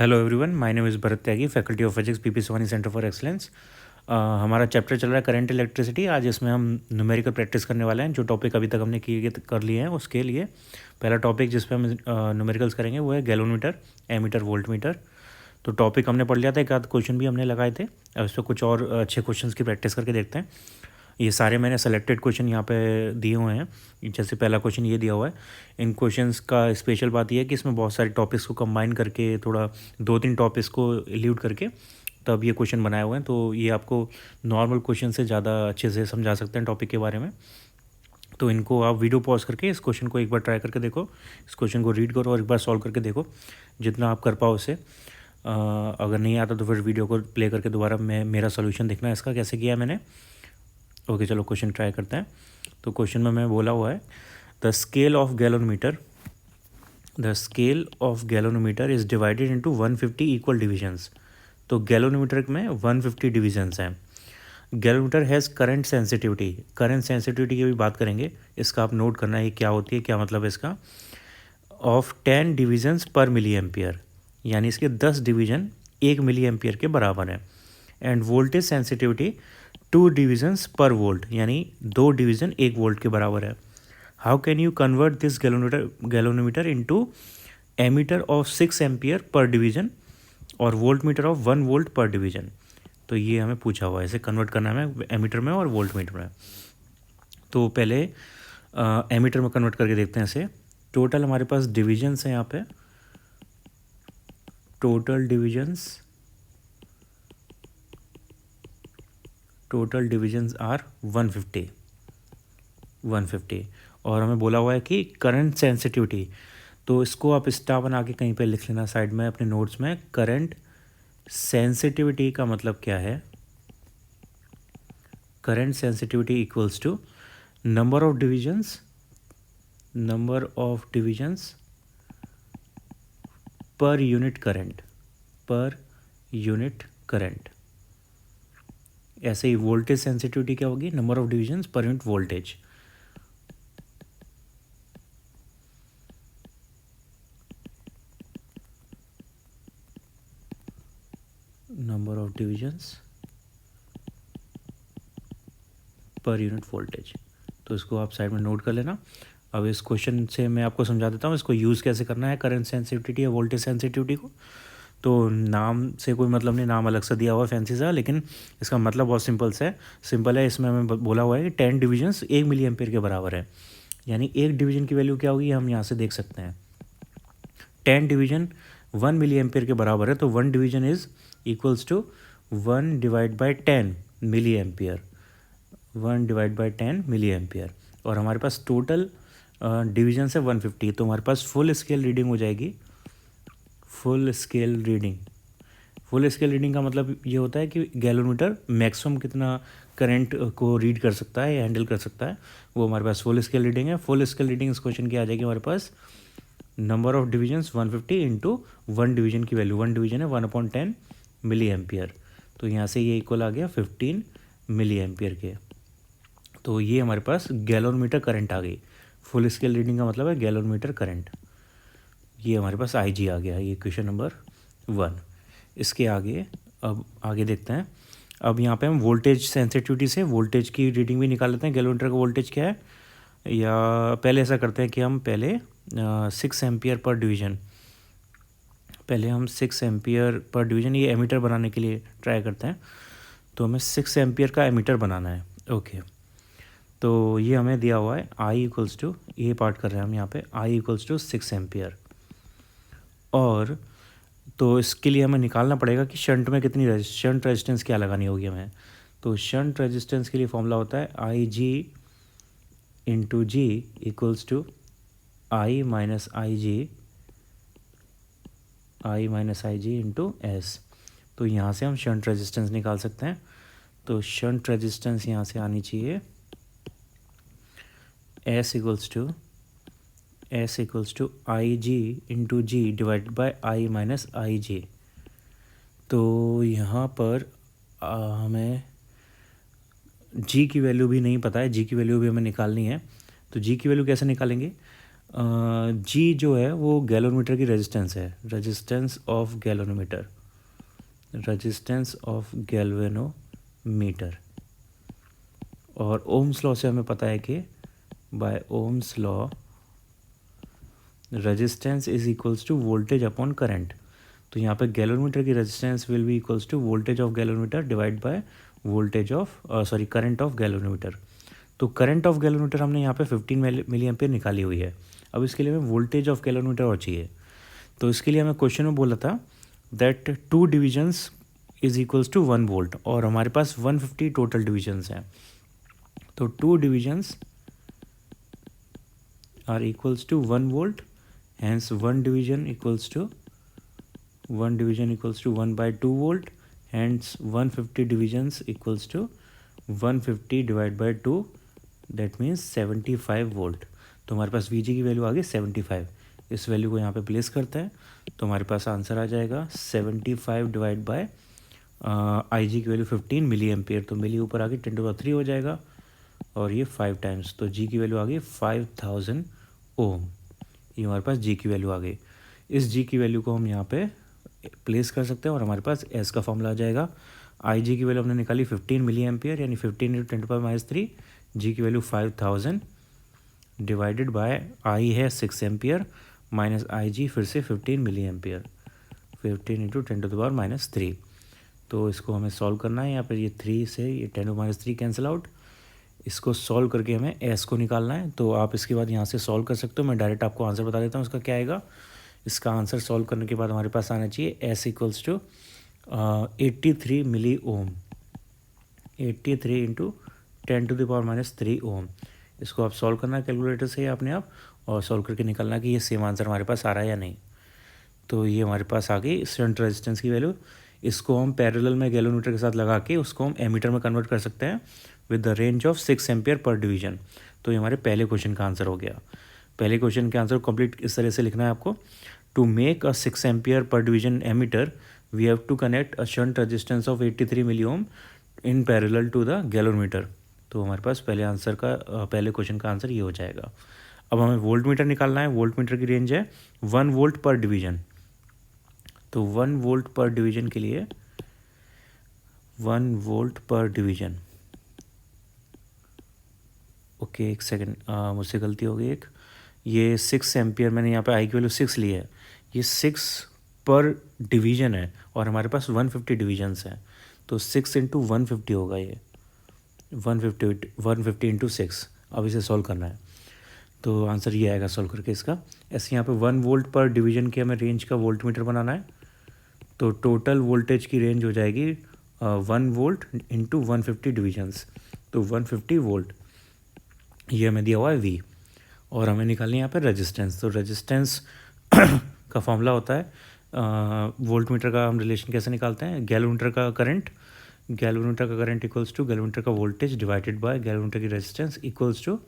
Hello everyone, my name is Bharat Tyagi, faculty of physics, PP Soni centre for excellence. हमारा chapter चल रहा है current electricity. आज इसमें हम न्यूमेरिकल प्रैक्टिस करने वाले हैं। जो टॉपिक अभी तक हमने किए कर लिए हैं उसके लिए पहला टॉपिक जिस पे हम न्यूमेरिकल्स करेंगे वो है गैलोमीटर, एमीटर, वोल्टमीटर। तो टॉपिक हमने पढ़ लिया था, एक आध क्वेश्चन भी हमने लगाए थे। अब इस पर कुछ और अच्छे क्वेश्चंस की प्रैक्टिस करके देखते हैं। ये सारे मैंने सेलेक्टेड क्वेश्चन यहाँ पे दिए हुए हैं। जैसे पहला क्वेश्चन ये दिया हुआ है। इन क्वेश्चंस का स्पेशल बात यह है कि इसमें बहुत सारे टॉपिक्स को कंबाइन करके, थोड़ा दो तीन टॉपिक्स को एल्यूड करके तब ये क्वेश्चन बनाए हुए हैं। तो ये आपको नॉर्मल क्वेश्चन से ज़्यादा अच्छे से समझा सकते हैं टॉपिक के बारे में। तो इनको आप वीडियो पॉज करके इस क्वेश्चन को एक बार ट्राई करके देखो, इस क्वेश्चन को रीड करो और एक बार सॉल्व करके देखो जितना आप कर पाओ उसे। अगर नहीं आता तो फिर वीडियो को प्ले करके दोबारा मेरा सोल्यूशन देखना है इसका कैसे किया है मैंने। ओके, चलो क्वेश्चन ट्राई करते हैं। तो क्वेश्चन में मैं बोला हुआ है the scale of galvanometer is divided into 150 equal divisions. तो गैलोनोमीटर में 150 डिविजन्स हैं। गैलोमीटर हैज़ करंट सेंसिटिविटी की भी बात करेंगे। इसका आप नोट करना है क्या होती है, क्या मतलब है इसका। ऑफ 10 डिविजन्स पर मिली एम्पियर, यानी इसके 10 डिवीजन 1 मिली एम्पियर के बराबर है। And voltage sensitivity 2 divisions per volt, यानी 2 डिवीजन 1 वोल्ट के बराबर है। How can you convert this galvanometer into ammeter of 6 ampere per division और voltmeter of 1 volt per division. तो ये हमें पूछा हुआ है, इसे कन्वर्ट करना है हमें एमीटर में और वोल्ट मीटर में। तो पहले एमीटर में कन्वर्ट करके देखते हैं इसे। टोटल हमारे पास डिविजन्स हैं यहाँ पे। टोटल डिविजन्स आर 150 और हमें बोला हुआ है कि करंट सेंसिटिविटी। तो इसको आप स्टार बना के कहीं पे लिख लेना साइड में अपने नोट्स में। करंट सेंसिटिविटी का मतलब क्या है? Current sensitivity equals to number of divisions per unit current. ऐसे ही वोल्टेज सेंसिटिविटी क्या होगी? Number of divisions per unit voltage. Number of divisions per unit voltage. तो इसको आप साइड में नोट कर लेना। अब इस क्वेश्चन से मैं आपको समझा देता हूँ इसको यूज़ कैसे करना है करंट सेंसिटिविटी या वोल्टेज सेंसिटिविटी को। तो नाम से कोई मतलब नहीं, नाम अलग सा दिया हुआ है फैंसी सा, लेकिन इसका मतलब बहुत सिंपल है। इसमें हमें बोला हुआ है कि 10 डिविजन्स 1 मिली एम्पियर के बराबर है। यानी एक डिवीजन की वैल्यू क्या होगी हम यहाँ से देख सकते हैं। 10 डिवीजन 1 मिली एम्पियर के बराबर है, तो 1 division is equals to 1 divide by 10 milli ampere. 1 divide by 10 milli ampere. और हमारे पास टोटल डिवीजन है 150, तो हमारे पास फुल स्केल रीडिंग हो जाएगी। फुल स्केल रीडिंग का मतलब ये होता है कि गैलोमीटर मैक्सिमम कितना करंट को रीड कर सकता है या हैंडल कर सकता है, वो हमारे पास फुल स्केल रीडिंग है। फुल स्केल रीडिंग इस क्वेश्चन की आ जाएगी हमारे पास number of divisions 150 into 1 division की वैल्यू। 1 डिवीजन है 1/10 मिली एम्पियर। तो यहाँ से ये इक्वल आ गया 15 मिली एम्पियर के। तो ये हमारे पास गैलोमीटर करंट आ गई। फुल स्केल रीडिंग का मतलब है गैलोमीटर करंट। ये हमारे पास IG आ गया। ये क्वेश्चन नंबर 1। इसके आगे अब आगे देखते हैं। अब यहाँ पे हम वोल्टेज सेंसिटिविटी से वोल्टेज की रीडिंग भी निकाल लेते हैं। गैलोमीटर का वोल्टेज क्या है, या पहले ऐसा करते हैं कि हम पहले 6 एम्पियर पर डिवीजन, ये एमीटर बनाने के लिए ट्राई करते हैं। तो हमें 6 एम्पियर का एमीटर बनाना है। ओके, तो ये हमें दिया हुआ है I इक्वल्स टू, ये पार्ट कर रहे हैं हम यहाँ पे, I इक्वल्स टू 6 एम्पियर। और तो इसके लिए हमें निकालना पड़ेगा कि शंट में कितनी शंट रेजिस्टेंस क्या लगानी होगी हमें। तो शंट रेजिस्टेंस के लिए फॉर्मूला होता है IG into G equals to I minus I G into S. तो यहाँ से हम शंट रेजिस्टेंस निकाल सकते हैं। तो शंट रेजिस्टेंस यहाँ से आनी चाहिए S equals to I G into G divide by I minus I G. तो यहाँ पर हमें G की वैल्यू भी नहीं पता है, G की वैल्यू भी हमें निकालनी है। तो G की वैल्यू कैसे निकालेंगे? जी जो है वो गैलोमीटर की रेजिस्टेंस है, resistance of galvanometer, resistance of galvanometer. और ओम्स लॉ से हमें पता है कि by Ohm's law resistance is equals to voltage upon current. तो यहाँ पे गैलोमीटर की resistance will be equals to voltage of galvanometer divide by voltage of current of galvanometer. तो करंट ऑफ गैलोमीटर हमने यहाँ पे 15 मिली एम्पियर निकाली हुई है। अब इसके लिए हमें वोल्टेज ऑफ गैलोमीटर और चाहिए। तो इसके लिए हमें क्वेश्चन में बोला था that 2 divisions is equals to 1 volt, और हमारे पास 150 टोटल डिविजन्स हैं। तो 2 divisions are equals to 1 volt, hence 1 division equals to 1 by 2 volt, hence 150 divisions equals to 150 divided by 2, that means 75 volt. तो हमारे पास वी जी की वैल्यू आ गई 75। इस वैल्यू को यहाँ पे प्लेस करते हैं तो हमारे पास आंसर आ जाएगा 75 डिवाइड बाय आई जी की वैल्यू 15 मिली एम्पियर। तो मिली ऊपर आगे 10⁻³ हो जाएगा और ये 5 टाइम्स, तो जी की वैल्यू आ गई 5000 ओम। ये हमारे पास जी की वैल्यू आ गई। इस जी की वैल्यू को हम यहाँ पे प्लेस कर सकते हैं और हमारे पास एस का फॉर्मूला आ जाएगा। आई जी की वैल्यू हमने निकाली 15 मिली एम्पियर, यानी 15 × 10⁻³ जी की वैल्यू 5000 डिवाइडेड बाय आई है 6 एम्पियर माइनस आई जी फिर से 15 मिली एम्पियर, 15 × 10⁻³ तो इसको हमें सॉल्व करना है। यहाँ पर ये 3 से ये 10⁻³ कैंसिल आउट। इसको सॉल्व करके हमें एस को निकालना है। तो आप इसके बाद यहाँ से सॉल्व कर सकते हो, मैं डायरेक्ट आपको आंसर बता देता हूँ इसका क्या आएगा। इसका आंसर सॉल्व करने के बाद हमारे पास आना चाहिए एस इक्वल्स टू 83 मिली ओम, 83 × 10⁻³ ओम। इसको आप सॉल्व करना है कैलकुलेटर से अपने आप, और सॉल्व करके निकालना कि ये सेम आंसर हमारे पास आ रहा है या नहीं। तो ये हमारे पास आ गई शंट रेजिस्टेंस की वैल्यू। इसको हम पैरेलल में गैलोमीटर के साथ लगा के उसको हम एमीटर में कन्वर्ट कर सकते हैं with the range of 6 ampere per division. तो ये हमारे पहले क्वेश्चन का आंसर हो गया। पहले क्वेश्चन के आंसर को कंप्लीट इस तरह से लिखना है आपको। To make a 6 ampere per division ammeter we have to connect a shunt resistance of 83 milli ohm in parallel to the galvanometer. तो हमारे पास पहले क्वेश्चन का आंसर ये हो जाएगा। अब हमें वोल्ट मीटर निकालना है। वोल्ट मीटर की रेंज है 1 वोल्ट पर डिवीजन। तो 1 वोल्ट पर डिवीजन के लिए 1 वोल्ट पर डिवीजन, ओके एक सेकेंड, मुझसे गलती हो गई एक। ये 6 एम्पियर मैंने यहाँ पे आई की वैल्यू 6 ली है, ये 6 पर डिवीजन है और हमारे पास 150 डिवीजन्स हैं। तो 6 × 150 होगा ये 150 × 6। अब इसे सॉल्व करना है तो आंसर ये आएगा सॉल्व करके इसका। ऐसे यहाँ पे 1 वोल्ट पर डिवीजन के हमें रेंज का वोल्ट मीटर बनाना है। तो टोटल वोल्टेज की रेंज हो जाएगी 1 वोल्ट इंटू 150 डिवीजन्स, तो 150 वोल्ट ये हमें दिया हुआ है वी। और हमें निकालनी है यहाँ पे रेजिस्टेंस। तो रेजिस्टेंस का फॉर्मूला होता है वोल्ट मीटर का हम रिलेशन कैसे निकालते हैं, गैलोमीटर का करंट इक्वल्स टू गैलोमीटर का वोल्टेज डिवाइडेड बाय गैलोमीटर की resistance equals to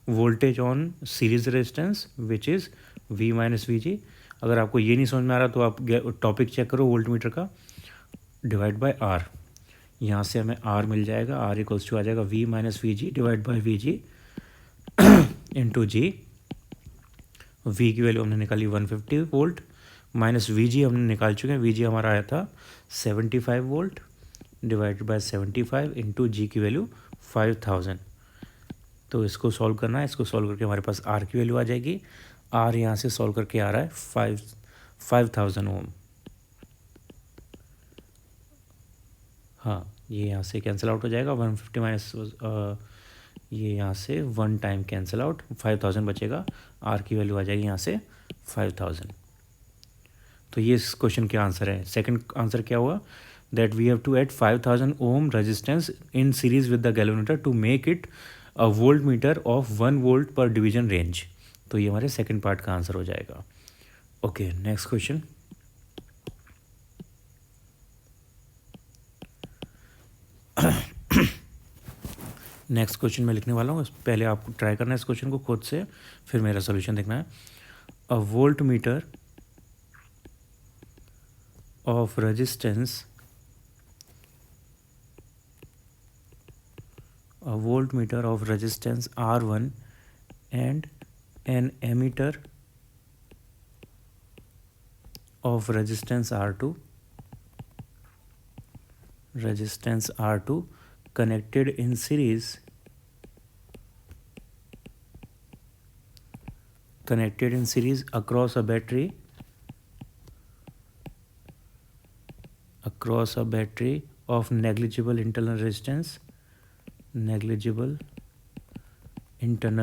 voltage on series resistance which is V minus V G. अगर आपको ये नहीं समझ में आ रहा तो आप टॉपिक चेक करो वोल्ट मीटर का, डिवाइड बाय आर। यहाँ से हमें आर मिल जाएगा, आर इक्वल्स टू आ जाएगा V minus V G divide by V G into G. V की वैल्यू हमने निकाली 150 वोल्ट माइनस वी जी हमने निकाल चुके हैं। वी जी हमारा आया था 75 वोल्ट डिवाइडेड बाय 75 इंटू जी की वैल्यू 5000। तो इसको सॉल्व करना है। इसको सॉल्व करके हमारे पास आर की वैल्यू आ जाएगी। आर यहाँ से सॉल्व करके आ रहा है 5000 ओम। हाँ ये यहाँ से कैंसिल आउट हो जाएगा 150 माइनस ये यहाँ से 1 टाइम कैंसिल आउट, 5000 बचेगा। आर की वैल्यू आ जाएगी यहाँ से 5000। तो ये इस क्वेश्चन के आंसर है। सेकंड आंसर क्या हुआ, that we have to add 5000 ohm resistance in series with the galvanometer to make it a voltmeter of 1 volt per division range. तो ये हमारे सेकंड पार्ट का आंसर हो जाएगा। Okay next question. Next question मैं लिखने वाला हूँ, पहले आपको ट्राई करना है इस क्वेश्चन को खुद से, फिर मेरा सोल्यूशन देखना है। A voltmeter of resistance R1 and an emitter of resistance R2 connected in series across a battery of negligible internal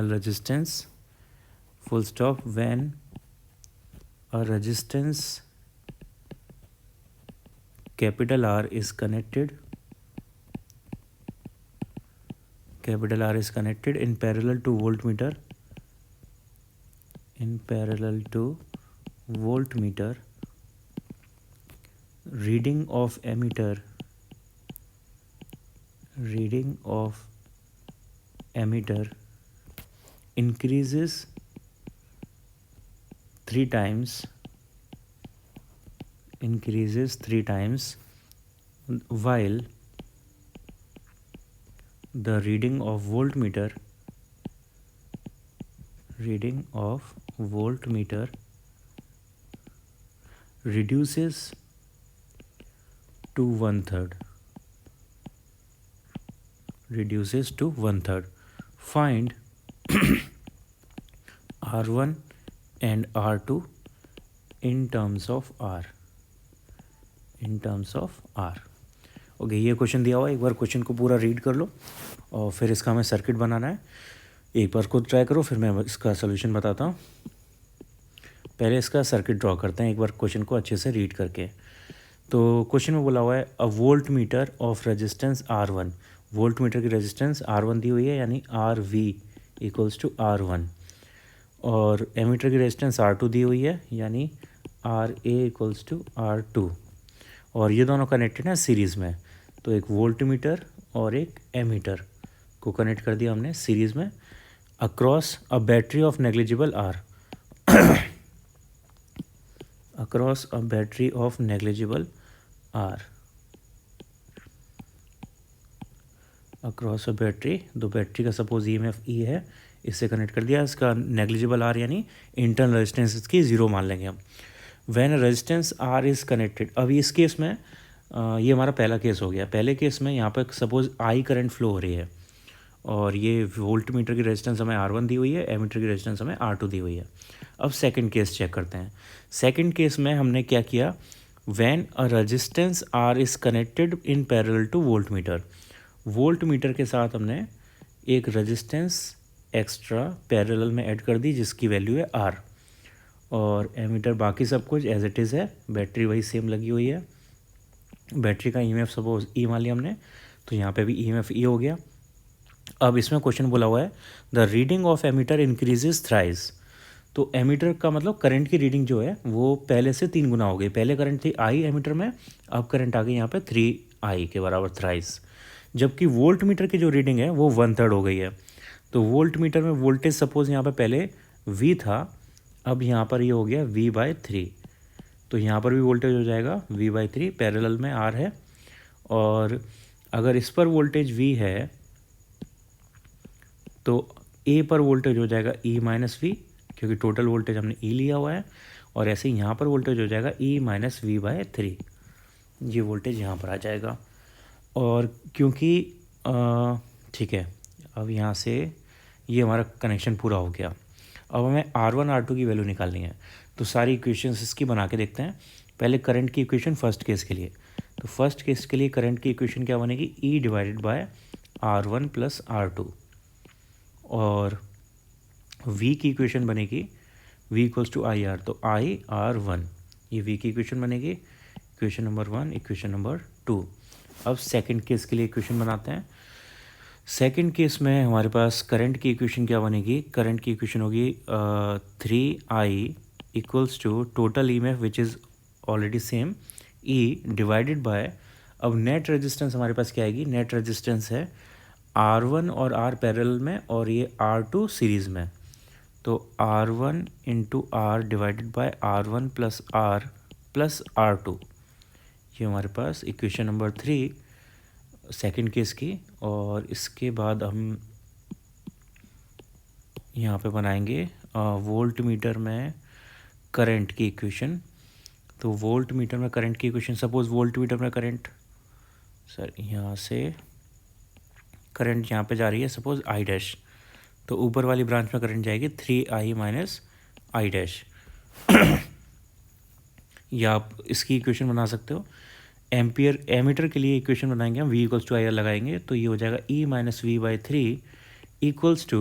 resistance, full stop, when a resistance capital R is connected in parallel to voltmeter reading of emitter increases 3 times while the reading of voltmeter reduces to one third. Find R1 and R2 in terms of R. Okay, ये question दिया हुआ है, एक बार question को पूरा read कर लो और फिर इसका हमें सर्किट बनाना है। एक बार खुद ट्राई करो, फिर मैं इसका सोल्यूशन बताता हूँ। पहले इसका सर्किट ड्रॉ करते हैं एक बार क्वेश्चन को अच्छे से रीड करके। तो क्वेश्चन में बोला हुआ है a voltmeter of resistance R1, voltmeter की रेजिस्टेंस R1 दी हुई है, यानी RV इक्वल्स टू R1, और एमीटर की रेजिस्टेंस R2 दी हुई है, यानी RA इक्वल्स टू R2, और ये दोनों कनेक्टेड हैं सीरीज़ में। तो एक वोल्ट मीटर और एक एमीटर को कनेक्ट कर दिया हमने सीरीज़ में across a battery of negligible R across a battery, दो बैटरी का सपोज EMF E है, इससे कनेक्ट कर दिया। इसका नेग्लिजिबल R यानी इंटरनल रेजिस्टेंस इसकी ज़ीरो मान लेंगे हम। When resistance R is connected, अभी इस केस में ये हमारा पहला केस हो गया। पहले केस में यहाँ पर सपोज I करंट फ्लो हो रही है और ये वोल्ट मीटर की रेजिस्टेंस हमें R1 दी हुई है, एमीटर की रेजिस्टेंस हमें R2 दी हुई है। अब सेकंड केस चेक करते हैं। सेकंड केस में हमने क्या किया, when a resistance R is connected in parallel two volt meter के साथ हमने एक रेजिस्टेंस एक्स्ट्रा पैरेलल में ऐड कर दी जिसकी वैल्यू है R, और एमीटर बाकी सब कुछ एज इट इज़ है, बैटरी वही सेम लगी हुई है। बैटरी का EMF सपोज E मान लिया हमने, तो यहाँ पे भी EMF E हो गया। अब इसमें क्वेश्चन बोला हुआ है the reading of ammeter increases thrice, तो एमीटर का मतलब करंट की रीडिंग जो है वो पहले से 3 गुना हो गई। पहले करंट थी I एमीटर में, अब करंट आ गई यहाँ पे 3I के बराबर थ्राइस। जबकि वोल्ट मीटर की जो रीडिंग है वो 1/3 हो गई है। तो वोल्ट मीटर में वोल्टेज सपोज यहाँ पे पहले V था, अब यहाँ पर ये हो गया V/3, तो यहाँ पर भी वोल्टेज हो जाएगा V/3, पैरेलल में R है, और अगर इस पर वोल्टेज V है तो A पर वोल्टेज हो जाएगा E-V, क्योंकि टोटल वोल्टेज हमने E लिया हुआ है, और ऐसे ही यहाँ पर वोल्टेज हो जाएगा E-V/3, ये वोल्टेज यहाँ पर आ जाएगा। और क्योंकि ठीक है, अब यहाँ से ये हमारा कनेक्शन पूरा हो गया। अब हमें R1 R2 की वैल्यू निकालनी है, तो सारी इक्वेशंस इसकी बना के देखते हैं। पहले करंट की इक्वेशन फर्स्ट केस के लिए, तो फर्स्ट केस के लिए करंट की इक्वेशन क्या बनेगी, E/R1 + R2, और V की इक्वेशन बनेगी V = IR, तो IR1, ये V की इक्वेशन बनेगी, इक्वेशन नंबर 1, इक्वेशन नंबर 2। अब सेकंड केस के लिए इक्वेशन बनाते हैं। सेकंड केस में हमारे पास करंट की इक्वेशन क्या बनेगी, करंट की इक्वेशन होगी 3I = total EMF which is already same E/, अब नेट रेजिस्टेंस हमारे पास क्या आएगी, नेट रेजिस्टेंस है R1 और R पैरेलल में, और ये R2 सीरीज़ में, तो R1 × R / R1 + R + R2, ये हमारे पास इक्वेशन नंबर 3 सेकंड केस की। और इसके बाद हम यहाँ पे बनाएंगे वोल्ट मीटर में करंट की इक्वेशन। तो वोल्ट मीटर में करंट की इक्वेशन, सपोज वोल्ट मीटर में करंट, सर यहाँ से करंट यहाँ पे जा रही है सपोज आई डैश, तो ऊपर वाली ब्रांच में करंट जाएगी 3i माइनस आई डैश। या आप इसकी इक्वेशन बना सकते हो, एम्पियर एमीटर के लिए इक्वेशन बनाएंगे हम, v equals to I R लगाएंगे तो ये हो जाएगा e minus V by 3 equals to